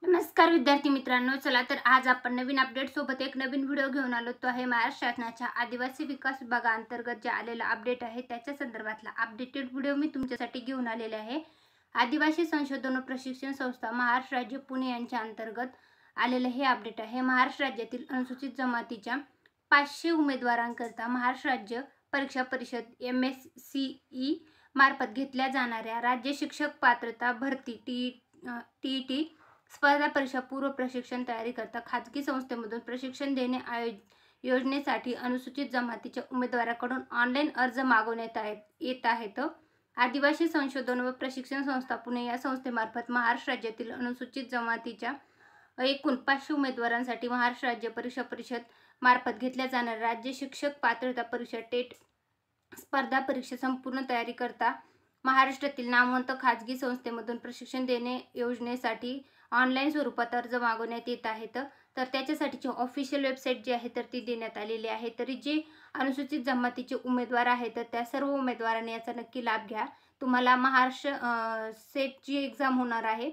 नमस्कार विद्यार्थी मित्रांनो, चला तर आज आपण नवीन अपडेट सोबत एक नवीन व्हिडिओ घेऊन आलो. तो आहे महाराष्ट्र शासनाच्या आदिवासी विकास विभागाअंतर्गत जे आलेला अपडेट आहे त्याच्या संदर्भातला अपडेटेड व्हिडिओ मी तुमच्यासाठी घेऊन आलेले आहे. आदिवासी संशोधन व प्रशिक्षण संस्था महाराष्ट्र राज्य पुणे यांच्या अंतर्गत आलेलं हे अपडेट आहे. महाराष्ट्र राज्यातील अनुसूचित जमातीच्या 500 उमेदवारांकरता महाराष्ट्र राज्य परीक्षा परिषद MSCE मार्फत घेतल्या जाणाऱ्या राज्य शिक्षक पात्रता भरती TET स्पर्धा परीक्षा पूर्व प्रशिक्षण तयारी करता खाजगी संस्थेमधून प्रशिक्षण देणे योजनेसाठी अनुसूचित जमातीच्या उमेदवाराकडून ऑनलाईन अर्ज मागवण्यात येत आहेत. आदिवासी संशोधन व प्रशिक्षण संस्था पुणे या संस्थेमार्फत महाराष्ट्र राज्यातील अनुसूचित जमातीच्या एकूण 500 उमेदवारांसाठी महाराष्ट्र राज्य परीक्षा परिषद मार्फत घेतल्या जाणाऱ्या राज्य शिक्षक पात्रता परीक्षा टेट स्पर्धा परीक्षा संपूर्ण तयारी करता महाराष्ट्रातील नामवंत खाजगी संस्थेमधून प्रशिक्षण देणे योजनेसाठी ऑनलाईन स्वरूपात अर्ज मागवण्यात येत आहेत. तर त्याच्यासाठीची ऑफिशियल वेबसाईट जी आहे तर ती देण्यात आलेली आहे. तरी जे अनुसूचित जमातीचे उमेदवार आहेत तर त्या सर्व उमेदवारांनी याचा नक्की लाभ घ्या. तुम्हाला महाराष्ट्र सेटची एक्झाम होणार आहे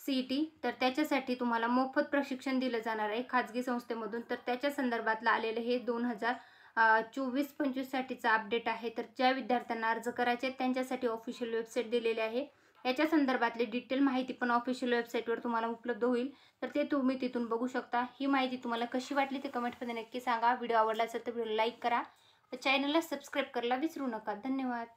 CET, तर त्याच्यासाठी तुम्हाला मोफत प्रशिक्षण दिलं जाणार आहे खाजगी संस्थेमधून. तर त्याच्या संदर्भातलं आलेलं हे 2024-25 साठीचा अपडेट आहे. तर ज्या विद्यार्थ्यांना अर्ज करायचे त्यांच्यासाठी ऑफिशियल वेबसाईट दिलेली आहे. याच्या संदर्भातली डिटेल माहिती पण ऑफिशियल वेबसाईटवर तुम्हाला उपलब्ध होईल. तर ते तुम्ही तिथून बघू शकता. ही माहिती तुम्हाला कशी वाटली ते कमेंटमध्ये नक्की सांगा. व्हिडिओ आवडला असेल तर व्हिडिओला लाईक करा. चॅनलला सबस्क्राईब करायला विसरू नका. धन्यवाद.